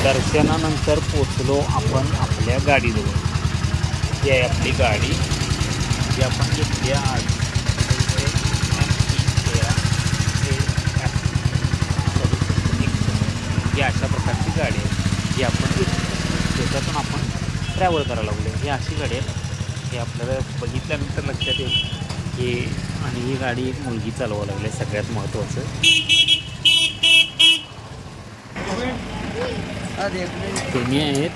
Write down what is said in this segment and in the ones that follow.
दर्शनानंतर पोचलो आपण आपल्या गाडीजवळ। ही आहे आपली गाडी जी आपण घेतली आज। ही अशा प्रकारची गाडी आहे जी आपण त्याच्यातून आपण ट्रॅव्हल करायला लागलो। ही अशी गाडी आहे ही आपल्याला बघितल्यानंतर लक्षात येईल की आणि ही गाडी एक मुलगी चालवायला लागली सगळ्यात महत्त्वाचं। त्यांनी आहेत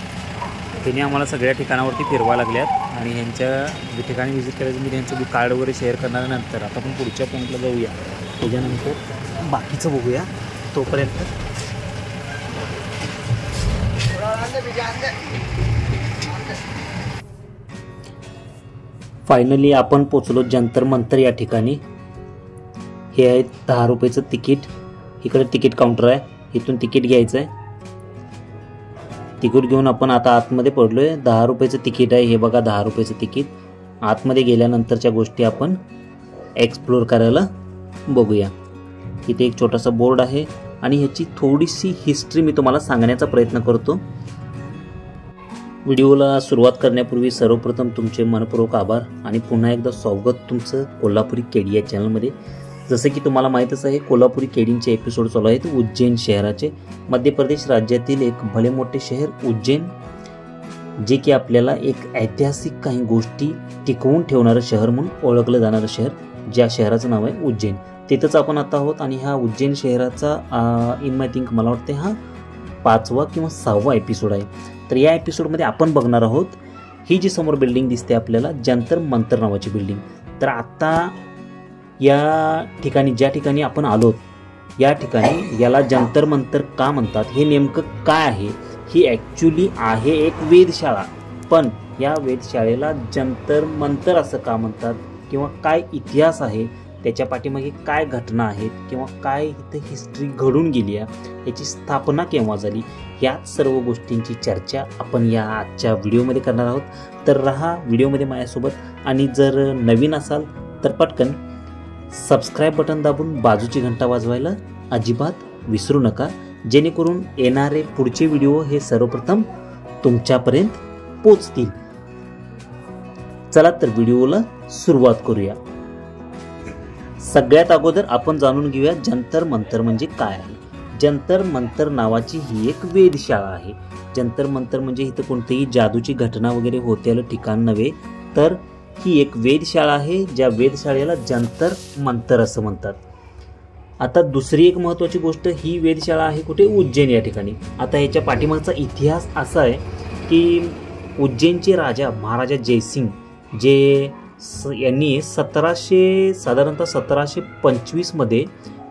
त्यांनी आम्हाला सगळ्या ठिकाणावरती फिरवा लागल्यात आणि ह्यांच्या जे ठिकाणी व्हिजिट करायचं मी त्यांचं बी कार्ड वगैरे शेअर करण्यानंतर आता आपण पुढच्या पॉईंटला जाऊया। त्याच्यानंतर बाकीचं बघूया तोपर्यंत फायनली आपण पोचलो जंतर मंतर या ठिकाणी। हे आहे 10 रुपयाचं तिकीट। इकडे तिकीट काउंटर आहे, इथून तिकीट घ्यायचं आहे। तिकीट घेऊन आपण आता आतमध्ये पडलोय। 10 रुपयाचं तिकीट आहे हे बघा, 10 रुपयाचं तिकीट। आतमध्ये गेल्यानंतरच्या गोष्टी आपण एक्सप्लोर करायला बघूया। इथे एक छोटासा बोर्ड आहे आणि ह्याची थोडीशी हिस्ट्री मी तुम्हाला सांगण्याचा प्रयत्न करतो। व्हिडिओला सुरुवात करण्यापूर्वी सर्वप्रथम तुमचे मनपूर्वक आभार आणि पुन्हा एकदा स्वागत तुमचं कोल्हापुरी केडी या चॅनलमध्ये। जसं की तुम्हाला माहीतच आहे कोल्हापुरी केडींचे एपिसोड चालू आहेत उज्जैन शहराचे। मध्य प्रदेश राज्यातील एक भले मोठे शहर उज्जैन, जे की आपल्याला एक ऐतिहासिक काही गोष्टी टिकवून ठेवणारं शहर म्हणून ओळखलं जाणारं शहर, ज्या शहराचं नाव आहे उज्जैन। तिथंच आपण आता आहोत आणि हा उज्जैन शहराचा इन माय थिंक मला वाटते हा 5वा किंवा 6वा एपिसोड आहे। तर या एपिसोडमध्ये आपण बघणार आहोत ही जी समोर बिल्डिंग दिसते आपल्याला जंतर मंतर नावाची बिल्डिंग। तर आता या ठिकाणी ज्या ठिकाणी आपण आलोत या ठिकाणी याला जंतर मंतर का म्हणतात, हे नेमकं काय आहे? ही ॲक्च्युली आहे एक वेधशाळा, पण या वेधशाळेला जंतर मंतर असं का म्हणतात किंवा काय इतिहास आहे, त्याच्या पाठीमागे काय घटना आहेत किंवा काय इथं हिस्ट्री घडून गेली आहे, याची स्थापना केव्हा झाली, याच सर्व गोष्टींची चर्चा आपण या आजच्या व्हिडिओमध्ये करणार आहोत। तर राहा व्हिडिओमध्ये माझ्यासोबत आणि जर नवीन असाल तर पटकन सबस्क्राईब बटन दाबून बाजूची घंटा वाजवायला अजिबात विसरू नका, जेणेकरून येणारे पुढचे व्हिडिओ हे सर्वप्रथम तुमच्यापर्यंत पोचतील। चला तर व्हिडिओला सुरुवात करूया। सगळ्यात अगोदर आपण जाणून घेऊया जंतर मंतर म्हणजे काय आहे। जंतर मंतर नावाची ही एक वेधशाळा आहे। जंतर मंतर म्हणजे इथं कोणतीही जादूची घटना वगैरे होत्याला ठिकाण नव्हे, तर ही एक वेधशाळा आहे ज्या वेधशाळेला जंतर मंतर असं म्हणतात। आता दुसरी एक महत्त्वाची गोष्ट, ही वेधशाळा आहे कुठे? उज्जैन या ठिकाणी। आता याच्या पाठीमागचा इतिहास असा आहे की उज्जैनचे राजा महाराजा जयसिंग जे यांनी साधारणतः 1725 मध्ये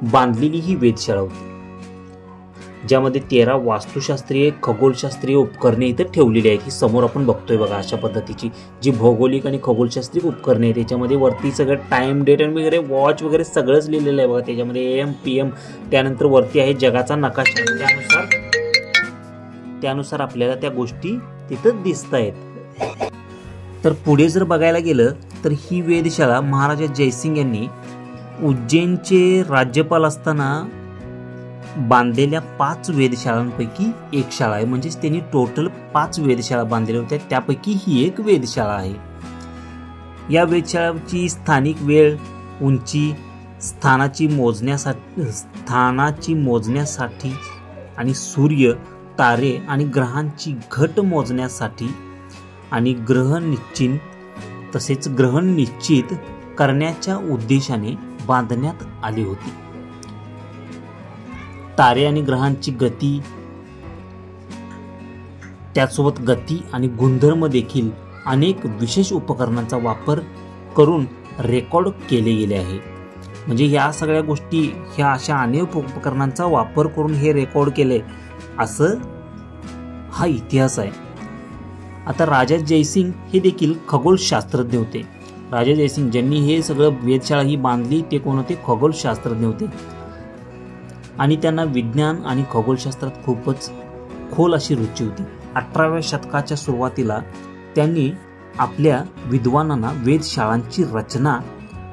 बांधलेली ही वेधशाळा होती, ज्यामध्ये 13 वास्तुशास्त्रीय खगोलशास्त्रीय उपकरणे इथे ठेवलेली आहेत। ही समोर आपण बघतोय बघा अशा पद्धतीची जी भौगोलिक आणि खगोलशास्त्रीय उपकरणे आहेत। त्याच्यामध्ये वरती सगळं टाइम डेट आणि वगैरे वॉच वगैरे सगळंच लिहिलेलं आहे बघा। त्याच्यामध्ये AM PM, त्यानंतर वरती आहे जगाचा नकाशा, त्यानुसार आपल्याला त्या गोष्टी तिथं दिसत आहेत। तर पुढे जर बघायला गेलं तर ही वेधशाळा महाराजा जयसिंग यांनी उज्जैनचे राज्यपाल असताना बांधलेल्या 5 वेधशाळांपैकी एक शाळा आहे। म्हणजेच त्यांनी टोटल 5 वेधशाळा बांधलेल्या होत्या, त्यापैकी ही एक वेधशाळा आहे। या वेधशाळेची स्थानिक वेळ, उंची, स्थानाची मोजण्यासाठी आणि सूर्य, तारे आणि ग्रहांची घट मोजण्यासाठी आणि ग्रहण निश्चित करण्याच्या उद्देशाने बांधण्यात आली होती। तारे आणि ग्रहांची गती, त्यासोबत गती आणि गुणधर्म देखील अनेक विशेष उपकरणांचा वापर करून रेकॉर्ड केले गेले आहे। म्हणजे या सगळ्या गोष्टी ह्या अशा अनेक उपकरणांचा वापर करून हे रेकॉर्ड केले असं हा इतिहास आहे। आता राजा जयसिंग हे देखील खगोलशास्त्रज्ञ होते। राजा जयसिंग ज्यांनी हे सगळं वेधशाळा ही बांधली ते कोण होते? खगोलशास्त्रज्ञ होते आणि त्यांना विज्ञान आणि खगोलशास्त्रात खूपच खोल अशी रुची होती। 18व्या शतकाच्या सुरुवातीला त्यांनी आपल्या विद्वानांना वेधशाळांची रचना,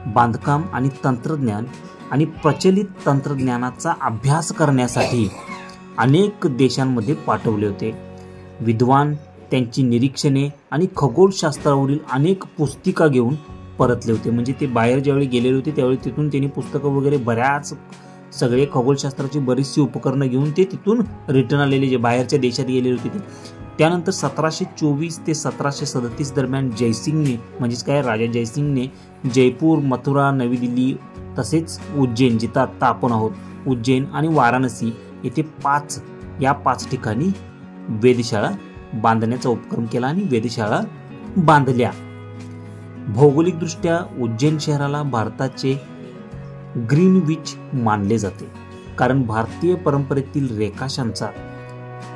बांधकाम आणि तंत्रज्ञान आणि प्रचलित तंत्रज्ञानाचा अभ्यास करण्यासाठी अनेक देशांमध्ये पाठवले होते. विद्वान त्यांची निरीक्षणे आणि खगोलशास्त्रावरील अनेक पुस्तिका घेऊन परतले होते. म्हणजे ते बाहेर ज्यावेळी गेलेले होते त्यावेळी तिथून त्यांनी पुस्तकं वगैरे बऱ्याच सगळे खगोलशास्त्राची बरीचशी उपकरणं घेऊन ते तिथून रिटर्न आलेले, जे बाहेरच्या देशात गेलेले होते ते. त्यानंतर 1724 ते 1737 दरम्यान जयसिंगने, म्हणजेच काय, राजा जयसिंगने जयपूर, मथुरा, नवी दिल्ली तसेच उज्जैन, जिथं आत्ता आपण आहोत, उज्जैन आणि वाराणसी येथे 5 ठिकाणी वेधशाळा बांधण्याचा उपक्रम केला आणि वेधशाळा बांधल्या. भौगोलिकदृष्ट्या उज्जैन शहराला भारताचे ग्रीनविच मानले जाते, कारण भारतीय परंपरेतील रेखांशांचा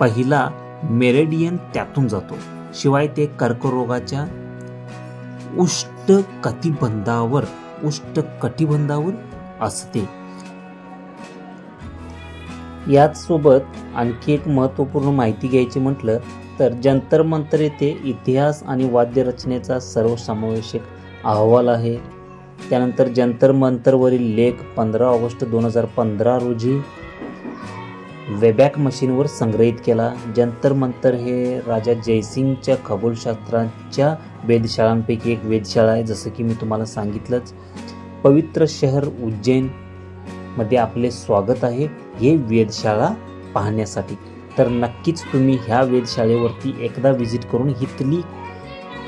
पहिला मेरिडियन त्यातून जातो. शिवाय ते कर्करोगाच्या उष्णकटिबंधावर असते. याच सोबत आणखी एक महत्त्वपूर्ण माहिती घ्यायची म्हटलं तर जंतर मंतर येथे इतिहास आणि वाद्यरचनेचा सर्वसमावेशक अहवाल आहे. त्यानंतर जंतर मंतरवरील लेख 15 ऑगस्ट 2015 रोजी वेबॅक मशीनवर संग्रहित केला. जंतर मंतर हे राजा जयसिंगच्या खगोलशास्त्राच्या वेधशाळांपैकी एक वेधशाळा आहे, जसं की मी तुम्हाला सांगितलंच. पवित्र शहर उज्जैन मध्ये आपले स्वागत आहे हे वेधशाळा पाहण्यासाठी. तर नक्कीच तुम्ही ह्या वेधशाळेवरती एकदा व्हिजिट करून इथली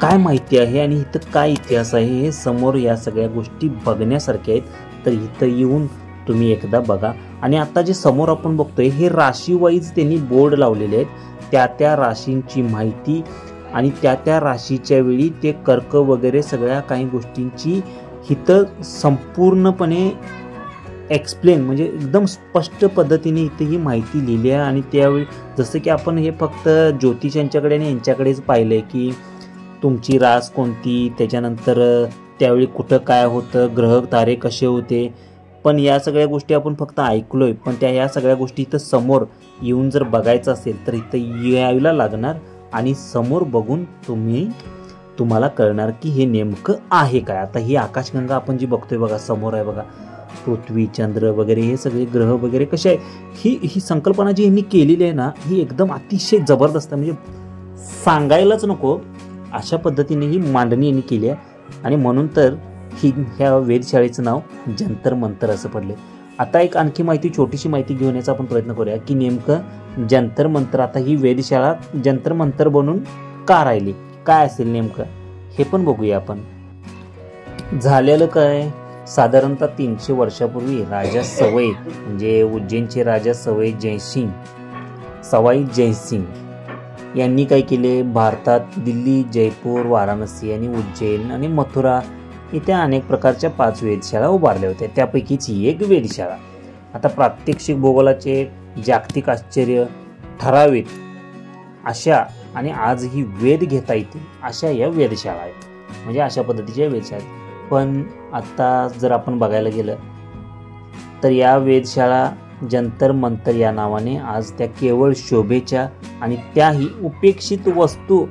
काय माहिती आहे आणि इथं काय इतिहास आहे हे समोर या सगळ्या गोष्टी बघण्यासारख्या आहेत. तर इथं येऊन तुम्ही एकदा बघा. आणि आता जे समोर आपण बघतोय हे राशी वाईज त्यांनी बोर्ड लावलेले आहेत, त्या राशींची माहिती आणि त्या राशीच्या वेळी ते कर्क वगैरे सगळ्या काही गोष्टींची इथं संपूर्णपणे एक्सप्लेन, म्हणजे एकदम स्पष्ट पद्धतीने इथे ही माहिती लिहिली आहे. आणि त्यावेळी जसं की आपण हे फक्त ज्योतिषांच्याकडे आणि यांच्याकडेच पाहिलंय की तुमची रास कोणती, त्याच्यानंतर त्यावेळी कुठं काय होतं, ग्रह तारे कसे होते, पण या सगळ्या गोष्टी आपण फक्त ऐकलोय. पण या सगळ्या गोष्टी इथं समोर येऊन जर बघायचं असेल तर इथं यायला लागणार आणि समोर बघून तुम्हाला कळणार की हे नेमकं आहे काय. आता ही आकाशगंगा आपण जी बघतोय बघा, समोर आहे बघा, पृथ्वी, चंद्र वगैरे हे सगळे ग्रह वगैरे कसे आहे, ही संकल्पना जी यांनी केलेली आहे ना, ही एकदम अतिशय जबरदस्त आहे. म्हणजे सांगायलाच नको अशा पद्धतीने ही मांडणी यांनी केली आहे. आणि म्हणून तर ह्या वेधशाळेचं नाव जंतर मंतर असं पडले. आता एक आणखी छोटीशी माहिती घेऊन याचा आपण प्रयत्न करूया की नेमकं जंतर मंतर, आता ही वेधशाळा जंतर मंतर बनून का राहिली, काय असेल नेमकं हे पण बघूया आपण. झालेलं काय, साधारणतः 300 वर्षापूर्वी राजा सवाई, म्हणजे उज्जैनचे राजा सवाई जयसिंग यांनी काय केले, भारतात दिल्ली, जयपूर, वाराणसी आणि उज्जैन आणि मथुरा इथे अनेक प्रकारच्या 5 वेधशाळा उभारल्या होत्या. त्यापैकीच ही एक वेधशाळा. आता प्रात्यक्षिक भूगोलाचे जागतिक आश्चर्य ठरावेत अशा आणि आजही वेध घेता येतील अशा या वेधशाळा आहेत, म्हणजे अशा पद्धतीच्या वेधशाळा आहेत. पण आता जर आपण बघायला गेलं तर या वेधशाळा जंतर मंतर या नावाने आज त्या केवळ शोभेच्या आणि त्याही उपेक्षित वस्तू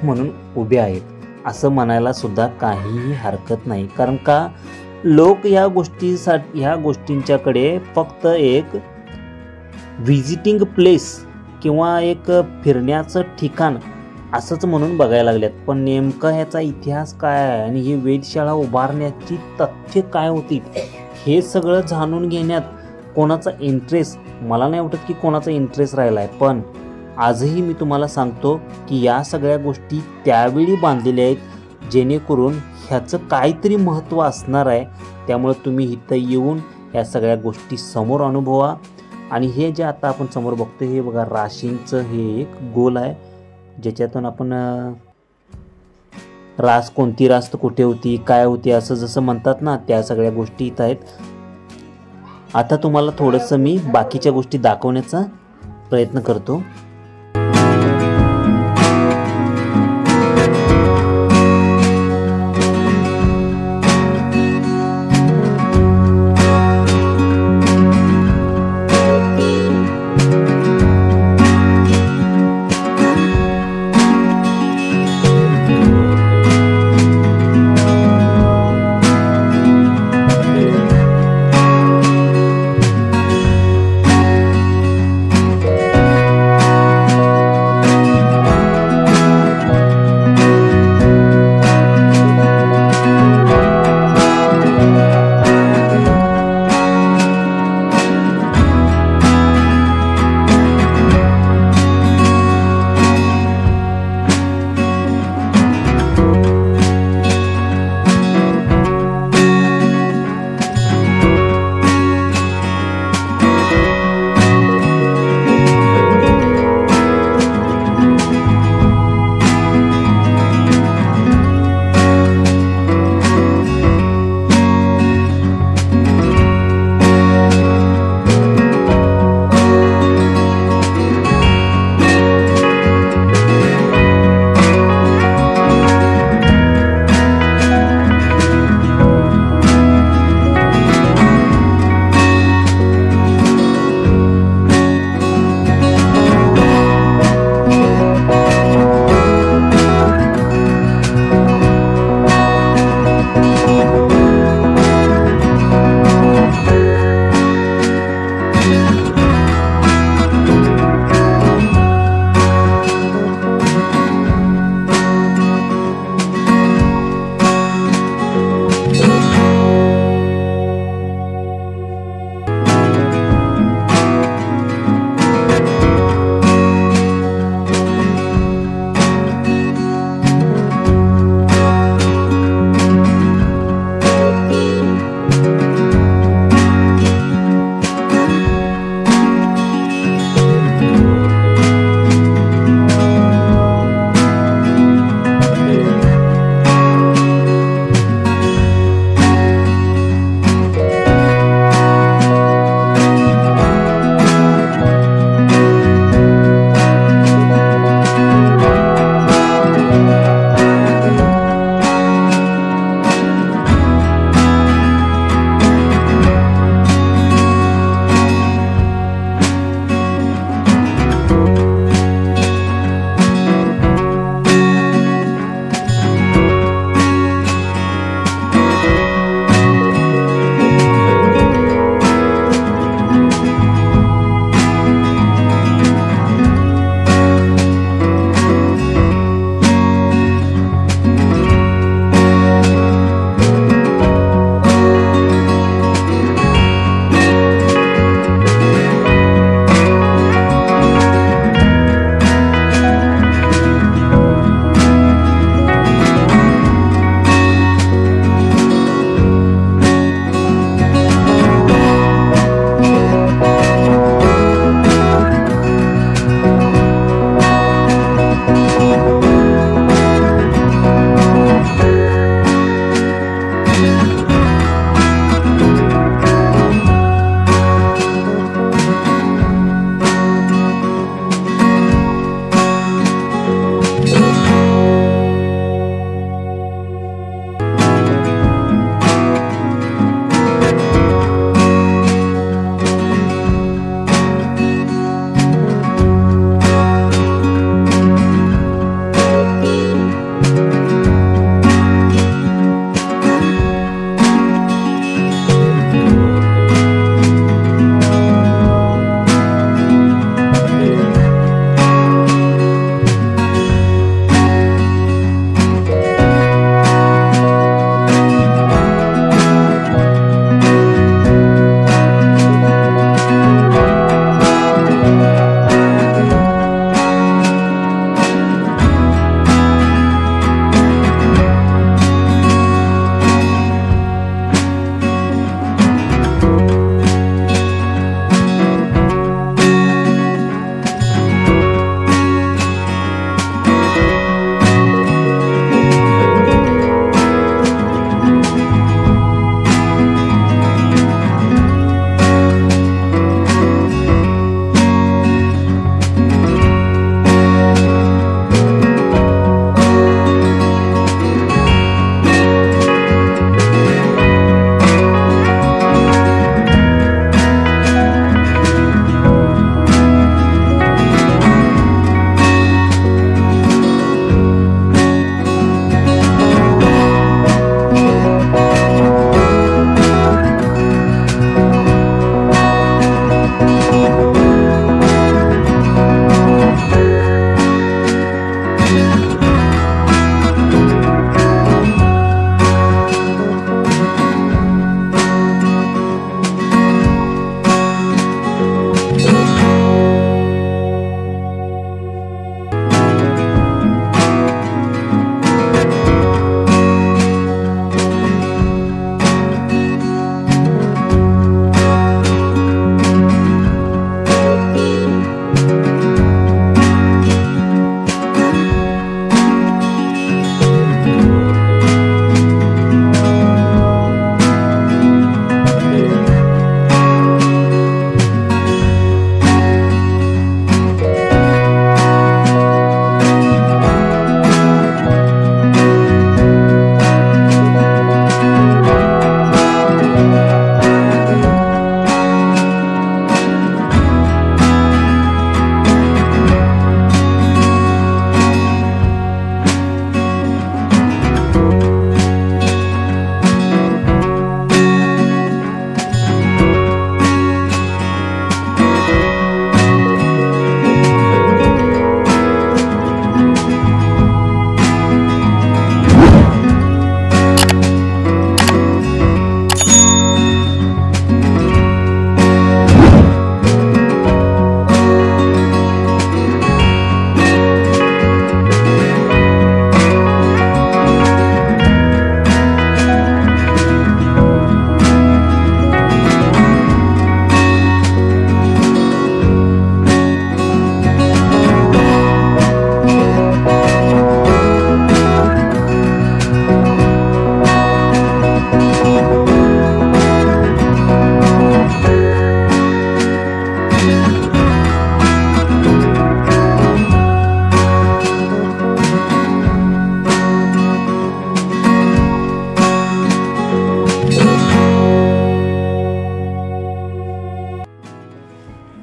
म्हणून उभ्या आहेत असं म्हणायला सुद्धा काहीही हरकत नाही. कारण का, लोक ह्या गोष्टींच्याकडे फक्त एक व्हिजिटिंग प्लेस किंवा एक फिरण्याचं ठिकाण असंच म्हणून बघायला लागल्यात. पण नेमका ह्याचा इतिहास काय आहे आणि ही वेधशाळा उभारण्याची तथ्य काय होती हे सगळं जाणून घेण्यात कोणाचा इंटरेस्ट, मला नाही वाटत की कोणाचा इंटरेस्ट राहिला आहे. पण आजही मी तुम्हाला सांगतो की या सगळ्या गोष्टी त्यावेळी बांधलेल्या आहेत जेणेकरून ह्याचं काहीतरी महत्त्व असणार आहे. त्यामुळे तुम्ही इथं येऊन या सगळ्या गोष्टी समोर अनुभवा. आणि हे जे आता आपण समोर बघतो हे बघा, राशींचं हे एक गोल आहे ज्याच्यातून आपण रास, कोणती रास कुठे होती, काय होती, असं जसं म्हणतात ना, त्या सगळ्या गोष्टी इथं आहेत. आता तुम्हाला थोडंसं मी बाकीच्या गोष्टी दाखवण्याचा प्रयत्न करतो.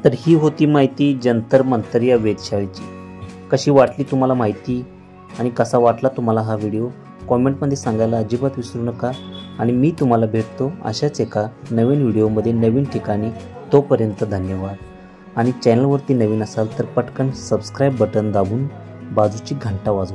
तर ही होती माहिती जंतर मंतर या वेधशाळेची. कशी वाटली तुम्हाला माहिती आणि कसा वाटला तुम्हाला हा व्हिडिओ कॉमेंटमध्ये सांगायला अजिबात विसरू नका. आणि मी तुम्हाला भेटतो अशाच एका नवीन व्हिडिओमध्ये नवीन ठिकाणी. तोपर्यंत धन्यवाद. आणि चॅनलवरती नवीन असाल तर पटकन सबस्क्राईब बटन दाबून बाजूची घंटा वाजवा.